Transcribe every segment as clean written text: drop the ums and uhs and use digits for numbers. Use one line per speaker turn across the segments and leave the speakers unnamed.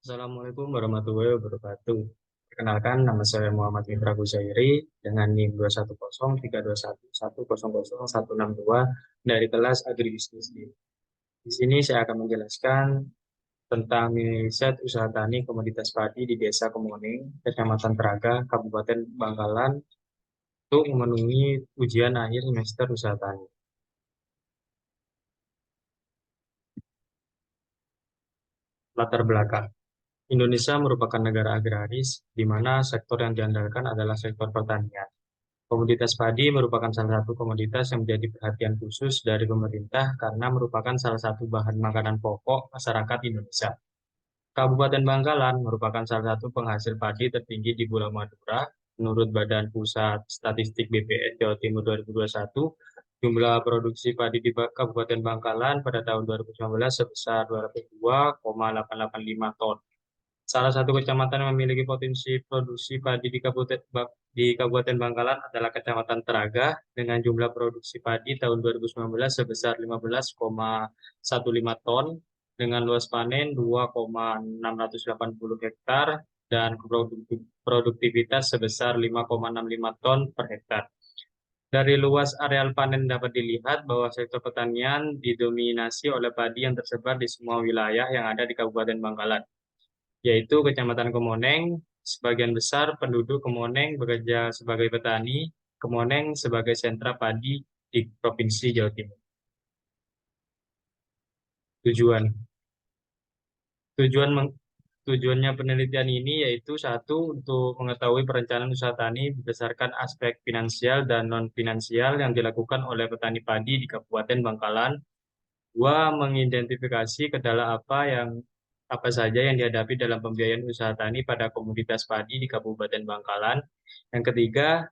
Assalamualaikum warahmatullahi wabarakatuh. Perkenalkan, nama saya Muhammad Mitra Guzairi dengan NIM 210321100100162 dari kelas Agribisnis D. Di sini saya akan menjelaskan tentang nilai riset usaha tani komoditas padi di Desa Kemuning, Kecamatan Teraga, Kabupaten Bangkalan untuk memenuhi ujian akhir semester usaha tani. Latar belakang. Indonesia merupakan negara agraris, di mana sektor yang diandalkan adalah sektor pertanian. Komoditas padi merupakan salah satu komoditas yang menjadi perhatian khusus dari pemerintah karena merupakan salah satu bahan makanan pokok masyarakat Indonesia. Kabupaten Bangkalan merupakan salah satu penghasil padi tertinggi di Pulau Madura. Menurut Badan Pusat Statistik BPS Jawa Timur 2021, jumlah produksi padi di Kabupaten Bangkalan pada tahun 2019 sebesar 202,885 ton. Salah satu kecamatan yang memiliki potensi produksi padi di Kabupaten Bangkalan adalah Kecamatan Teraga dengan jumlah produksi padi tahun 2019 sebesar 15,15 ton dengan luas panen 2,680 hektar dan produktivitas sebesar 5,65 ton per hektar. Dari luas areal panen dapat dilihat bahwa sektor pertanian didominasi oleh padi yang tersebar di semua wilayah yang ada di Kabupaten Bangkalan, yaitu Kecamatan Kemoneng. Sebagian besar penduduk Kemoneng bekerja sebagai petani. Kemoneng sebagai sentra padi di Provinsi Jawa Timur. Tujuan tujuan meng- Tujuannya penelitian ini yaitu satu, untuk mengetahui perencanaan usaha tani berdasarkan aspek finansial dan non finansial yang dilakukan oleh petani padi di Kabupaten Bangkalan. Dua, mengidentifikasi kendala apa saja yang dihadapi dalam pembiayaan usaha tani pada komoditas padi di Kabupaten Bangkalan. Yang ketiga,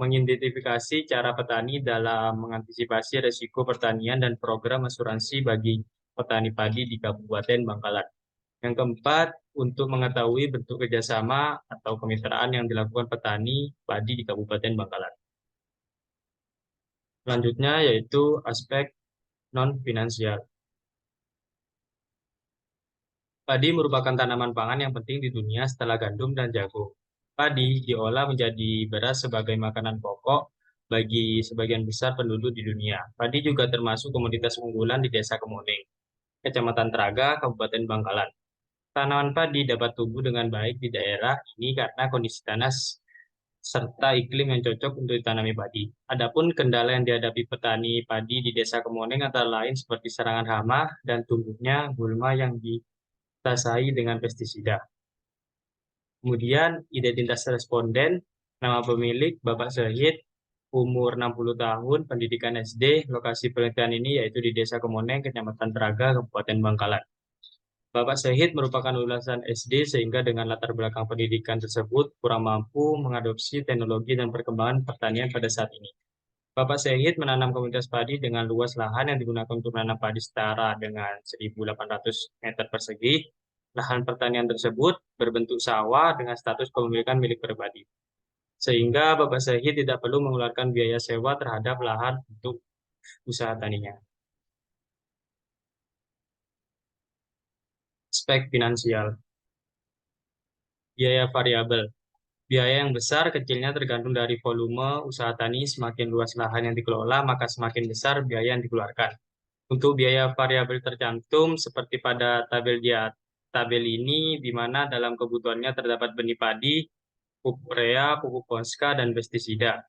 mengidentifikasi cara petani dalam mengantisipasi risiko pertanian dan program asuransi bagi petani padi di Kabupaten Bangkalan. Yang keempat, untuk mengetahui bentuk kerjasama atau kemitraan yang dilakukan petani padi di Kabupaten Bangkalan. Selanjutnya yaitu aspek non-finansial. Padi merupakan tanaman pangan yang penting di dunia setelah gandum dan jagung. Padi diolah menjadi beras sebagai makanan pokok bagi sebagian besar penduduk di dunia. Padi juga termasuk komoditas unggulan di Desa Kemuning, Kecamatan Teraga, Kabupaten Bangkalan. Tanaman padi dapat tumbuh dengan baik di daerah ini karena kondisi tanah serta iklim yang cocok untuk ditanami padi. Adapun kendala yang dihadapi petani padi di Desa Kemuning antara lain seperti serangan hama dan tumbuhnya gulma yang disertai dengan pestisida. Kemudian identitas responden, nama pemilik Bapak Syahid, umur 60 tahun, pendidikan SD, lokasi penelitian ini yaitu di Desa Kemoneng, Kecamatan Teraga, Kabupaten Bangkalan. Bapak Syahid merupakan lulusan SD sehingga dengan latar belakang pendidikan tersebut kurang mampu mengadopsi teknologi dan perkembangan pertanian pada saat ini. Bapak Syahid menanam komunitas padi dengan luas lahan yang digunakan untuk menanam padi setara dengan 1.800 meter persegi. Lahan pertanian tersebut berbentuk sawah dengan status kepemilikan milik pribadi, sehingga Bapak Syahid tidak perlu mengeluarkan biaya sewa terhadap lahan untuk usaha taninya. Aspek finansial, biaya variabel. Biaya yang besar kecilnya tergantung dari volume usaha tani. Semakin luas lahan yang dikelola, maka semakin besar biaya yang dikeluarkan. Untuk biaya variabel tercantum seperti pada tabel ini, di mana dalam kebutuhannya terdapat benih padi, pupuk urea, pupuk ponska, dan pestisida.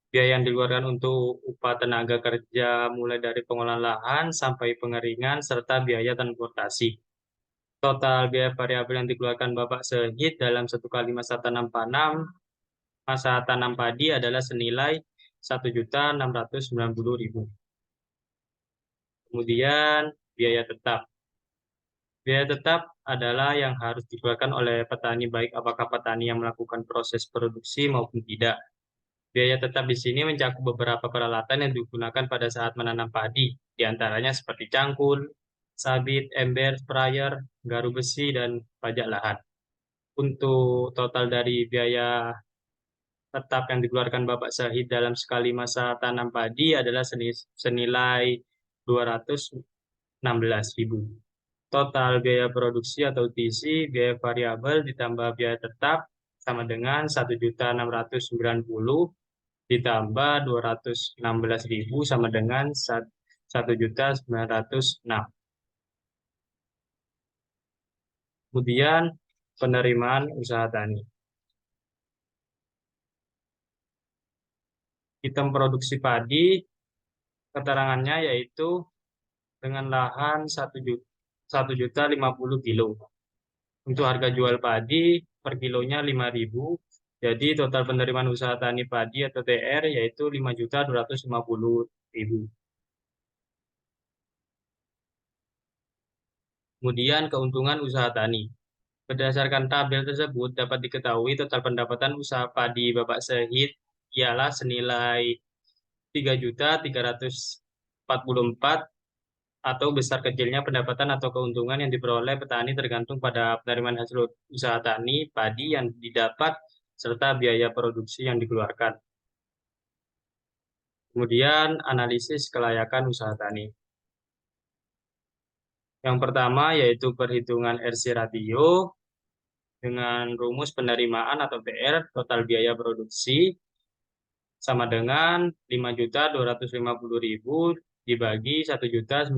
Biaya yang dikeluarkan untuk upah tenaga kerja mulai dari pengolahan lahan sampai pengeringan serta biaya transportasi. Total biaya variabel yang dikeluarkan Bapak Sehid dalam satu kali masa tanam padi adalah senilai 1.690.000. Kemudian biaya tetap. Biaya tetap adalah yang harus dikeluarkan oleh petani, baik apakah petani yang melakukan proses produksi maupun tidak. Biaya tetap di sini mencakup beberapa peralatan yang digunakan pada saat menanam padi, di antaranya seperti cangkul, sabit, ember, sprayer, garu besi, dan pajak lahan. Untuk total dari biaya tetap yang dikeluarkan Bapak Syahid dalam sekali masa tanam padi adalah senilai 216.000. Total biaya produksi atau TC, biaya variabel ditambah biaya tetap sama dengan 1.690 ditambah 216.000 sama dengan 1.906. Kemudian penerimaan usaha tani. Item produksi padi, keterangannya yaitu dengan lahan 1.050 kilo. Untuk harga jual padi per kilonya 5.000. Jadi total penerimaan usaha tani padi atau TR yaitu 5.250.000. Kemudian keuntungan usaha tani. Berdasarkan tabel tersebut dapat diketahui total pendapatan usaha padi Bapak Sehid ialah senilai 3.344, atau besar kecilnya pendapatan atau keuntungan yang diperoleh petani tergantung pada penerimaan hasil usaha tani padi yang didapat serta biaya produksi yang dikeluarkan. Kemudian analisis kelayakan usaha tani. Yang pertama yaitu perhitungan RC ratio dengan rumus penerimaan atau TR, total biaya produksi sama dengan 5.250.000 dibagi 1.906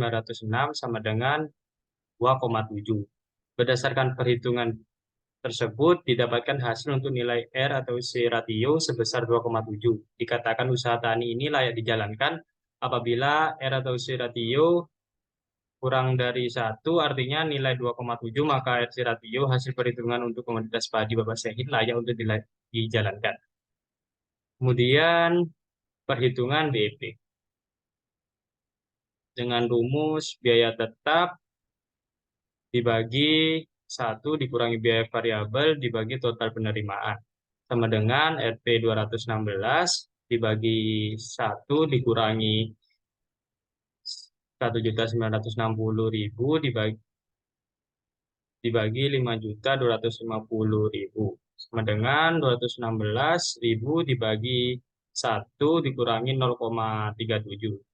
sama dengan 2,7. Berdasarkan perhitungan tersebut didapatkan hasil untuk nilai R atau C ratio sebesar 2,7. Dikatakan usaha tani ini layak dijalankan apabila R atau C ratio kurang dari 1, artinya nilai 2,7, maka RC ratio hasil perhitungan untuk komoditas padi Bapak Syahid layak untuk dijalankan. Kemudian perhitungan BEP dengan rumus biaya tetap dibagi 1 dikurangi biaya variabel dibagi total penerimaan sama dengan RP 216 dibagi 1 dikurangi 1.960.000 dibagi 5.250.000 sama dengan 216.000 dibagi 1 dikurangi 0,37.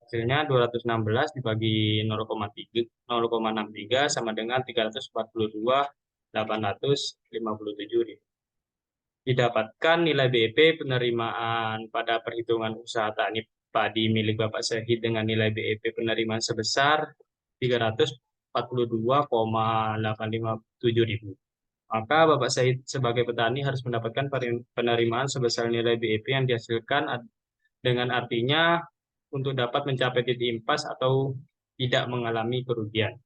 Hasilnya 216 dibagi 0,63 sama dengan 342.857. Didapatkan nilai BEP penerimaan pada perhitungan usaha tani padi milik Bapak Syahid dengan nilai BEP penerimaan sebesar 342,857 ribu. Maka Bapak Syahid sebagai petani harus mendapatkan penerimaan sebesar nilai BEP yang dihasilkan dengan artinya untuk dapat mencapai titik impas atau tidak mengalami kerugian.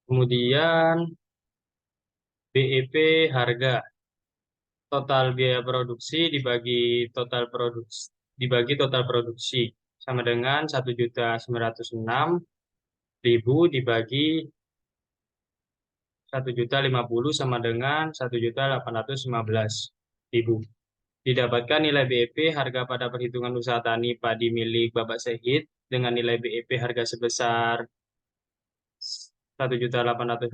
Kemudian BEP harga, total biaya produksi dibagi total produksi sama dengan 1.906.000 dibagi 1.050 sama dengan 1.815.000. Didapatkan nilai BEP harga pada perhitungan usaha tani padi milik Bapak Syahid dengan nilai BEP harga sebesar 1.815.000,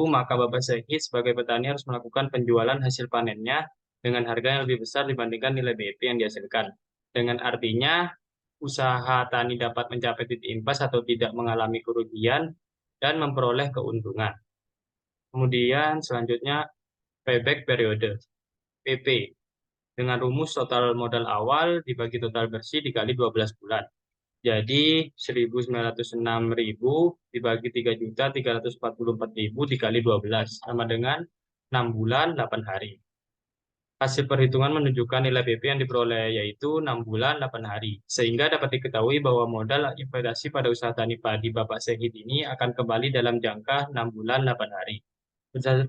maka Bapak Syahid sebagai petani harus melakukan penjualan hasil panennya dengan harga yang lebih besar dibandingkan nilai BEP yang dihasilkan. Dengan artinya usaha tani dapat mencapai titik impas atau tidak mengalami kerugian dan memperoleh keuntungan. Kemudian selanjutnya payback periode PP dengan rumus total modal awal dibagi total bersih dikali 12 bulan. Jadi 1.906.000 dibagi 3.344.000 dikali 12 sama dengan 6 bulan 8 hari. Hasil perhitungan menunjukkan nilai BP yang diperoleh yaitu 6 bulan 8 hari. Sehingga dapat diketahui bahwa modal investasi pada usaha tani padi Bapak Syahid ini akan kembali dalam jangka 6 bulan 8 hari.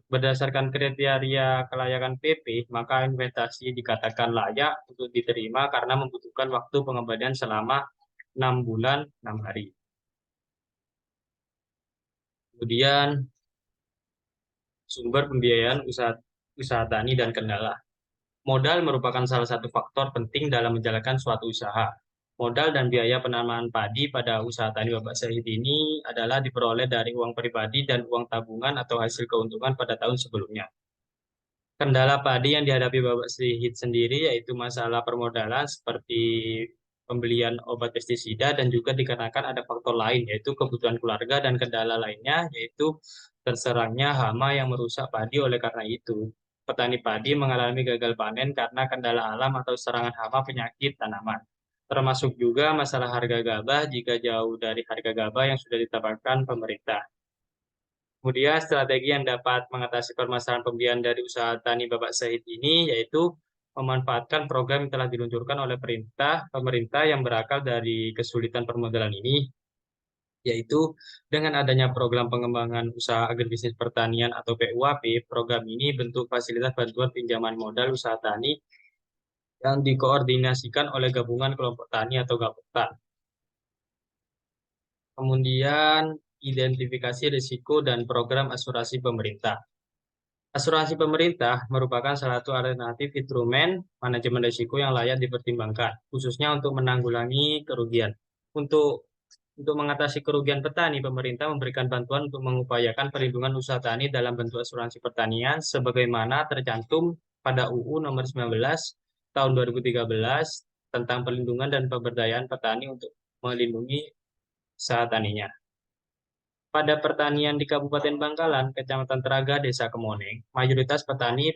Berdasarkan kriteria kelayakan PP, maka investasi dikatakan layak untuk diterima karena membutuhkan waktu pengembalian selama 6 bulan 6 hari. Kemudian sumber pembiayaan usaha tani dan kendala. Modal merupakan salah satu faktor penting dalam menjalankan suatu usaha. Modal dan biaya penanaman padi pada usaha tani Bapak Syahid ini adalah diperoleh dari uang pribadi dan uang tabungan atau hasil keuntungan pada tahun sebelumnya. Kendala padi yang dihadapi Bapak Sihit sendiri yaitu masalah permodalan seperti pembelian obat pestisida dan juga dikarenakan ada faktor lain yaitu kebutuhan keluarga dan kendala lainnya yaitu terserangnya hama yang merusak padi. Oleh karena itu, petani padi mengalami gagal panen karena kendala alam atau serangan hama penyakit tanaman. Termasuk juga masalah harga gabah jika jauh dari harga gabah yang sudah ditetapkan pemerintah. Kemudian strategi yang dapat mengatasi permasalahan pembiayaan dari usaha tani Bapak Syahid ini yaitu memanfaatkan program yang telah diluncurkan oleh pemerintah yang berakal dari kesulitan permodalan ini, yaitu dengan adanya program pengembangan usaha agribisnis pertanian atau PUAP. Program ini bentuk fasilitas bantuan pinjaman modal usaha tani yang dikoordinasikan oleh gabungan kelompok tani atau Gapoktan. Kemudian identifikasi risiko dan program asuransi pemerintah. Asuransi pemerintah merupakan salah satu alternatif instrumen manajemen risiko yang layak dipertimbangkan, khususnya untuk menanggulangi kerugian. Untuk mengatasi kerugian petani, pemerintah memberikan bantuan untuk mengupayakan perlindungan usaha tani dalam bentuk asuransi pertanian, sebagaimana tercantum pada UU Nomor 19 Tahun 2013 tentang perlindungan dan pemberdayaan petani untuk melindungi usaha taninya. Pada pertanian di Kabupaten Bangkalan, Kecamatan Teraga, Desa Kemoneng, mayoritas petani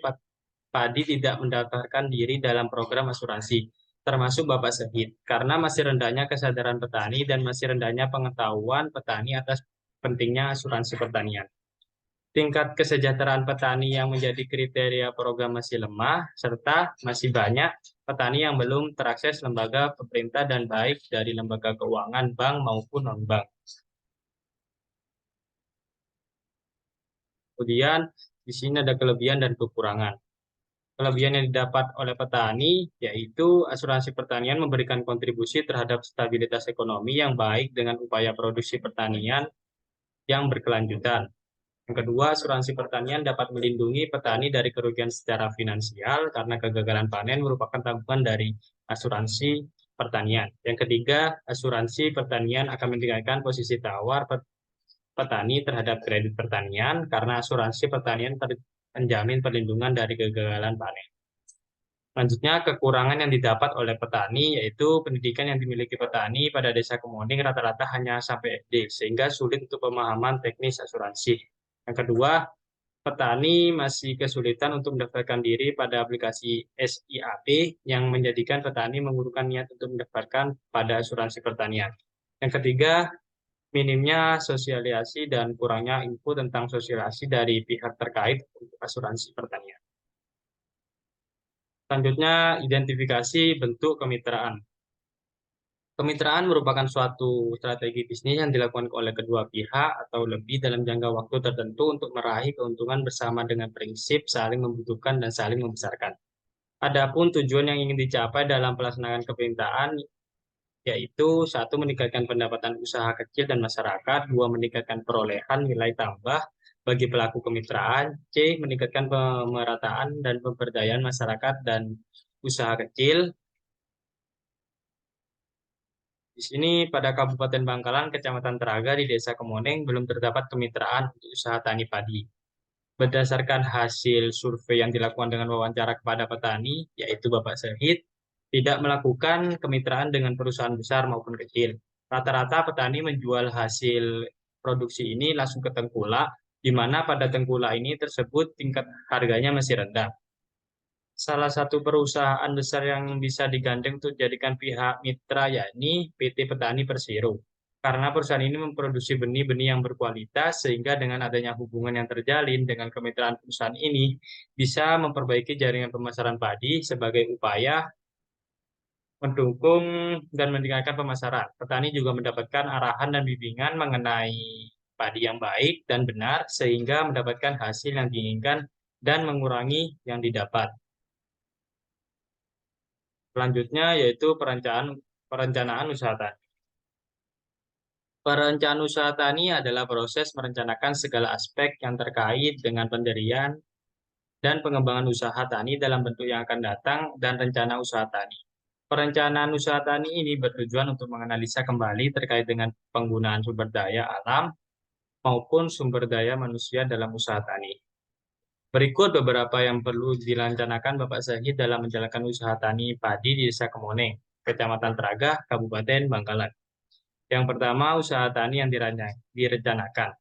padi tidak mendaftarkan diri dalam program asuransi, termasuk Bapak Sehid, karena masih rendahnya kesadaran petani dan masih rendahnya pengetahuan petani atas pentingnya asuransi pertanian. Tingkat kesejahteraan petani yang menjadi kriteria program masih lemah, serta masih banyak petani yang belum terakses lembaga pemerintah dan baik dari lembaga keuangan, bank maupun non-bank. Kemudian di sini ada kelebihan dan kekurangan. Kelebihan yang didapat oleh petani yaitu asuransi pertanian memberikan kontribusi terhadap stabilitas ekonomi yang baik dengan upaya produksi pertanian yang berkelanjutan. Yang kedua, asuransi pertanian dapat melindungi petani dari kerugian secara finansial karena kegagalan panen merupakan tanggungan dari asuransi pertanian. Yang ketiga, asuransi pertanian akan meningkatkan posisi tawar petani terhadap kredit pertanian karena asuransi pertanian menjamin perlindungan dari kegagalan panen. Selanjutnya, kekurangan yang didapat oleh petani yaitu pendidikan yang dimiliki petani pada desa Kemuning rata-rata hanya sampai SD, sehingga sulit untuk pemahaman teknis asuransi. Yang kedua, petani masih kesulitan untuk mendaftarkan diri pada aplikasi SIAP yang menjadikan petani mengurungkan niat untuk mendaftarkan pada asuransi pertanian. Yang ketiga, minimnya sosialisasi dan kurangnya info tentang sosialisasi dari pihak terkait untuk asuransi pertanian. Selanjutnya, identifikasi bentuk kemitraan. Kemitraan merupakan suatu strategi bisnis yang dilakukan oleh kedua pihak atau lebih dalam jangka waktu tertentu untuk meraih keuntungan bersama dengan prinsip saling membutuhkan dan saling membesarkan. Adapun tujuan yang ingin dicapai dalam pelaksanaan kemitraan yaitu satu, meningkatkan pendapatan usaha kecil dan masyarakat, dua, meningkatkan perolehan nilai tambah bagi pelaku kemitraan, C, meningkatkan pemerataan dan pemberdayaan masyarakat dan usaha kecil. Di sini pada Kabupaten Bangkalan, Kecamatan Teraga di Desa Kemoneng belum terdapat kemitraan untuk usaha tani padi. Berdasarkan hasil survei yang dilakukan dengan wawancara kepada petani, yaitu Bapak Syahid, tidak melakukan kemitraan dengan perusahaan besar maupun kecil. Rata-rata petani menjual hasil produksi ini langsung ke tengkulak, di mana pada tengkulak ini tersebut tingkat harganya masih rendah. Salah satu perusahaan besar yang bisa digandeng untuk jadikan pihak mitra yakni PT Petani Persero. Karena perusahaan ini memproduksi benih-benih yang berkualitas sehingga dengan adanya hubungan yang terjalin dengan kemitraan perusahaan ini bisa memperbaiki jaringan pemasaran padi sebagai upaya mendukung dan meningkatkan pemasaran. Petani juga mendapatkan arahan dan bimbingan mengenai padi yang baik dan benar sehingga mendapatkan hasil yang diinginkan dan mengurangi yang didapat. Selanjutnya yaitu perencanaan usaha tani. Perencanaan usaha tani adalah proses merencanakan segala aspek yang terkait dengan pendirian dan pengembangan usaha tani dalam bentuk yang akan datang dan rencana usaha tani. Perencanaan usaha tani ini bertujuan untuk menganalisa kembali terkait dengan penggunaan sumber daya alam maupun sumber daya manusia dalam usaha tani. Berikut beberapa yang perlu dilaksanakan Bapak Syahid dalam menjalankan usaha tani padi di Desa Kemoneng, Kecamatan Tragah, Kabupaten Bangkalan. Yang pertama, usaha tani yang direncanakan.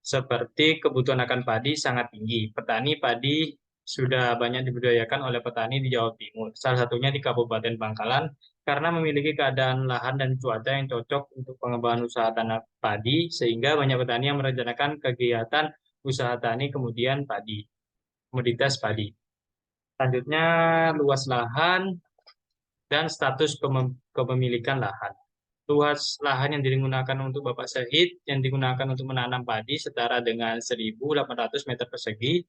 Seperti kebutuhan akan padi sangat tinggi. Petani padi sudah banyak dibudidayakan oleh petani di Jawa Timur, salah satunya di Kabupaten Bangkalan, karena memiliki keadaan lahan dan cuaca yang cocok untuk pengembangan usaha tanah padi, sehingga banyak petani yang merencanakan kegiatan usaha tani kemudian padi, komoditas padi. Selanjutnya, luas lahan dan status kepemilikan lahan. Luas lahan yang digunakan untuk Bapak Syahid yang digunakan untuk menanam padi setara dengan 1.800 meter persegi.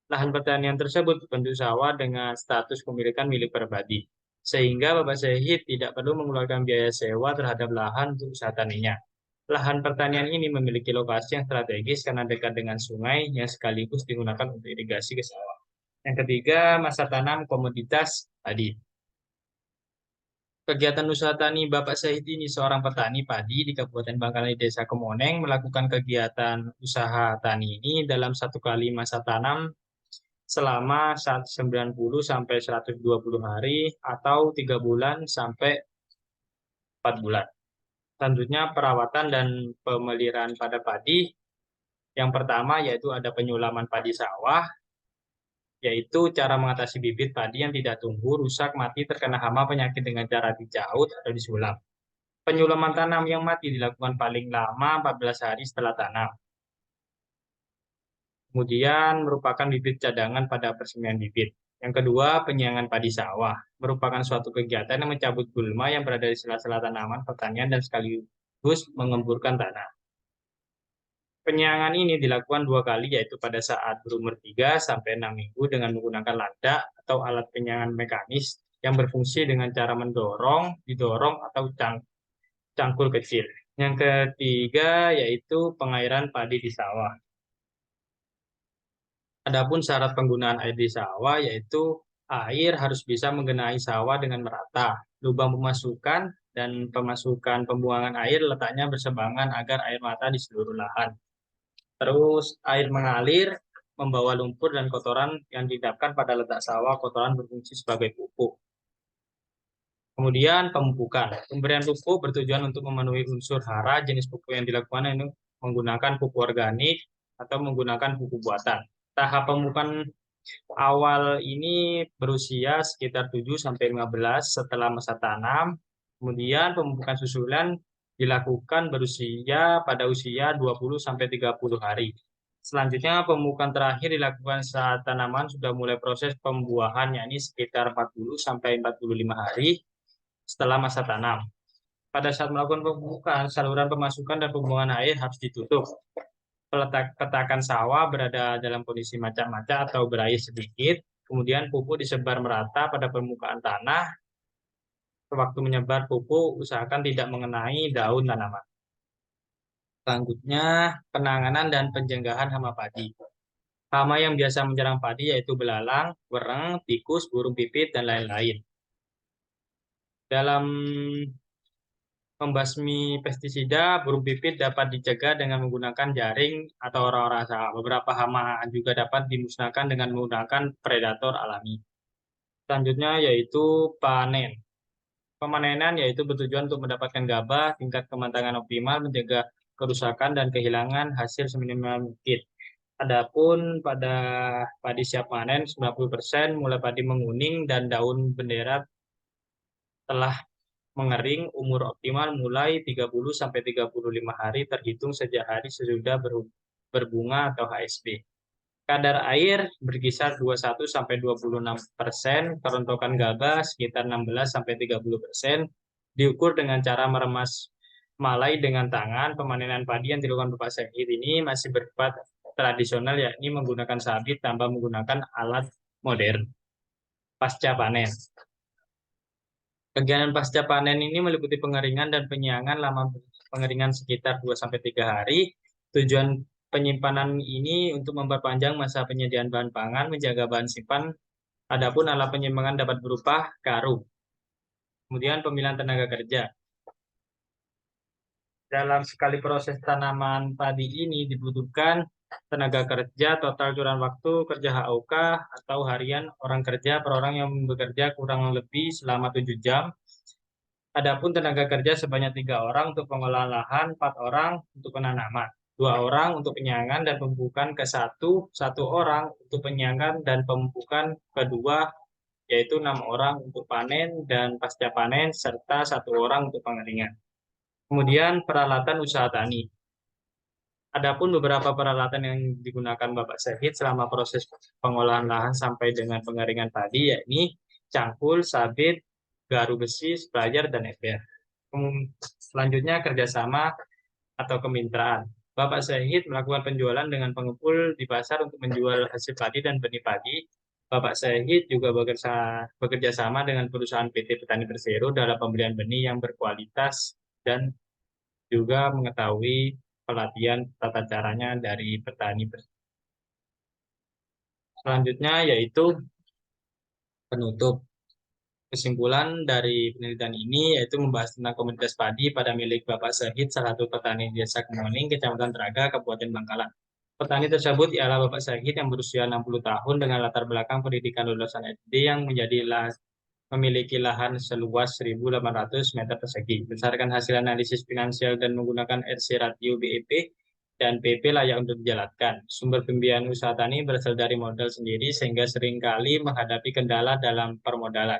Lahan pertanian tersebut berbentuk sawah dengan status kepemilikan milik pribadi. Sehingga Bapak Syahid tidak perlu mengeluarkan biaya sewa terhadap lahan untuk usaha taninya. Lahan pertanian ini memiliki lokasi yang strategis karena dekat dengan sungai yang sekaligus digunakan untuk irigasi ke sawah. Yang ketiga, masa tanam komoditas padi. Kegiatan usaha tani Bapak Syahid ini seorang petani padi di Kabupaten Bangkalan Desa Kemoneng melakukan kegiatan usaha tani ini dalam satu kali masa tanam selama 90 sampai 120 hari atau 3 bulan sampai 4 bulan. Selanjutnya perawatan dan pemeliharaan pada padi. Yang pertama yaitu ada penyulaman padi sawah, yaitu cara mengatasi bibit padi yang tidak tumbuh, rusak, mati, terkena hama penyakit dengan cara dijaut atau disulam. Penyulaman tanam yang mati dilakukan paling lama 14 hari setelah tanam. Kemudian merupakan bibit cadangan pada persemian bibit. Yang kedua, penyiangan padi sawah. Merupakan suatu kegiatan yang mencabut gulma yang berada di sela-sela tanaman pertanian dan sekaligus mengemburkan tanah. Penyiangan ini dilakukan 2 kali, yaitu pada saat berumur 3 sampai 6 minggu dengan menggunakan landak atau alat penyiangan mekanis yang berfungsi dengan cara mendorong, didorong, atau cangkul kecil. Yang ketiga yaitu pengairan padi di sawah. Adapun syarat penggunaan air di sawah yaitu air harus bisa menggenai sawah dengan merata. Lubang pemasukan dan pemasukan pembuangan air letaknya bersebangan agar air mata di seluruh lahan. Terus air mengalir membawa lumpur dan kotoran yang didapatkan pada letak sawah. Kotoran berfungsi sebagai pupuk. Kemudian pemupukan. Pemberian pupuk bertujuan untuk memenuhi unsur hara. Jenis pupuk yang dilakukan ini menggunakan pupuk organik atau menggunakan pupuk buatan. Tahap pemupukan awal ini berusia sekitar 7 sampai 15 setelah masa tanam. Kemudian pemupukan susulan dilakukan berusia pada usia 20 sampai 30 hari. Selanjutnya pemupukan terakhir dilakukan saat tanaman sudah mulai proses pembuahan, yakni sekitar 40 sampai 45 hari setelah masa tanam. Pada saat melakukan pemupukan, saluran pemasukan dan pembuangan air harus ditutup. Petakan sawah berada dalam kondisi macak-macak atau berair sedikit. Kemudian pupuk disebar merata pada permukaan tanah. Sewaktu menyebar pupuk, usahakan tidak mengenai daun tanaman. Selanjutnya, penanganan dan pencegahan hama padi. Hama yang biasa menyerang padi yaitu belalang, wereng, tikus, burung pipit, dan lain-lain. Dalam membasmi pestisida, burung pipit dapat dicegah dengan menggunakan jaring atau orang-orang sawah. Beberapa hama juga dapat dimusnahkan dengan menggunakan predator alami. Selanjutnya yaitu panen. Pemanenan yaitu bertujuan untuk mendapatkan gabah, tingkat kematangan optimal, mencegah kerusakan dan kehilangan hasil seminimal mungkin. Adapun pada padi siap panen 90% mulai padi menguning dan daun bendera telah mengering. Umur optimal mulai 30 sampai 35 hari terhitung sejak hari sesudah berbunga atau HSB. Kadar air berkisar 21 sampai 26%, kerontokan gabah sekitar 16 sampai 30%, diukur dengan cara meremas malai dengan tangan. Pemanenan padi yang dilakukan Bapak Syahid ini masih bersifat tradisional, yakni menggunakan sabit tanpa menggunakan alat modern. Pasca panen. Kegiatan pasca panen ini meliputi pengeringan dan penyiangan. Lama pengeringan sekitar 2 sampai 3 hari. Tujuan penyimpanan ini untuk memperpanjang masa penyediaan bahan pangan, menjaga bahan simpan. Adapun alat penyimpangan dapat berupa karung. Kemudian pemilihan tenaga kerja. Dalam sekali proses tanaman padi ini dibutuhkan tenaga kerja, total curahan waktu, kerja HOK atau harian orang kerja per orang yang bekerja kurang lebih selama 7 jam. Adapun tenaga kerja sebanyak 3 orang untuk pengolahan lahan, 4 orang untuk penanaman, 2 orang untuk penyiangan dan pemupukan ke satu orang untuk penyiangan dan pemupukan kedua, yaitu 6 orang untuk panen dan pasca panen, serta 1 orang untuk pengeringan. Kemudian peralatan usaha tani. Adapun beberapa peralatan yang digunakan Bapak Syahid selama proses pengolahan lahan sampai dengan pengeringan padi, yakni cangkul, sabit, garu besi, sprayer, dan ember. Selanjutnya kerjasama atau kemitraan. Bapak Syahid melakukan penjualan dengan pengepul di pasar untuk menjual hasil padi dan benih padi. Bapak Syahid juga bekerja sama dengan perusahaan PT Petani Persero dalam pembelian benih yang berkualitas dan juga mengetahui pelatihan tata caranya dari petani. Selanjutnya yaitu penutup. Kesimpulan dari penelitian ini yaitu membahas tentang komunitas padi pada milik Bapak Syahid, salah satu petani di Desa Kemuning, Kecamatan Teraga, Kabupaten Bangkalan. Petani tersebut ialah Bapak Syahid yang berusia 60 tahun dengan latar belakang pendidikan lulusan SD yang memiliki lahan seluas 1.800 meter persegi. Berdasarkan hasil analisis finansial dan menggunakan RC ratio BEP dan PP layak untuk dijalankan. Sumber pembiayaan usaha tani berasal dari modal sendiri sehingga seringkali menghadapi kendala dalam permodalan.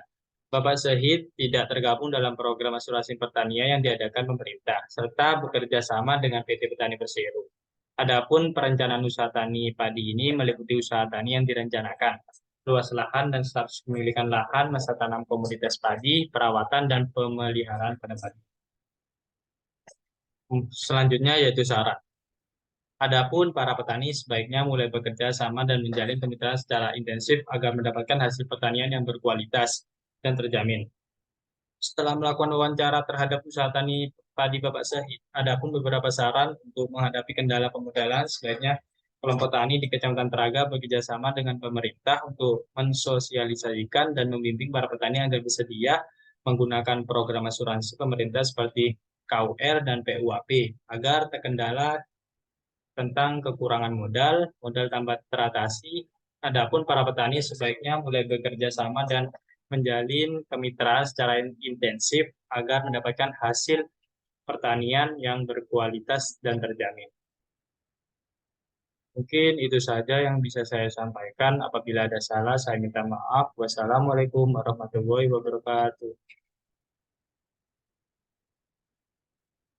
Bapak Syahid tidak tergabung dalam program asuransi pertanian yang diadakan pemerintah, serta bekerja sama dengan PT Petani Persero. Adapun perencanaan usaha tani padi ini meliputi usaha tani yang direncanakan, luas lahan dan status kepemilikan lahan, masa tanam komoditas padi, perawatan dan pemeliharaan pada padi. Selanjutnya yaitu syarat. Adapun para petani sebaiknya mulai bekerja sama dan menjalin kemitraan secara intensif agar mendapatkan hasil pertanian yang berkualitas dan terjamin. Setelah melakukan wawancara terhadap usaha tani padi Bapak Syahid, ada pun beberapa saran untuk menghadapi kendala pemodalan. Sebaiknya kelompok tani di Kecamatan Teraga bekerjasama dengan pemerintah untuk mensosialisasikan dan membimbing para petani agar bersedia menggunakan program asuransi pemerintah seperti KUR dan PUAP agar terkendala tentang kekurangan modal, modal tambah teratasi. Adapun para petani sebaiknya mulai bekerja sama dan menjalin kemitraan secara intensif agar mendapatkan hasil pertanian yang berkualitas dan terjamin. Mungkin itu saja yang bisa saya sampaikan. Apabila ada salah, saya minta maaf. Wassalamualaikum warahmatullahi wabarakatuh.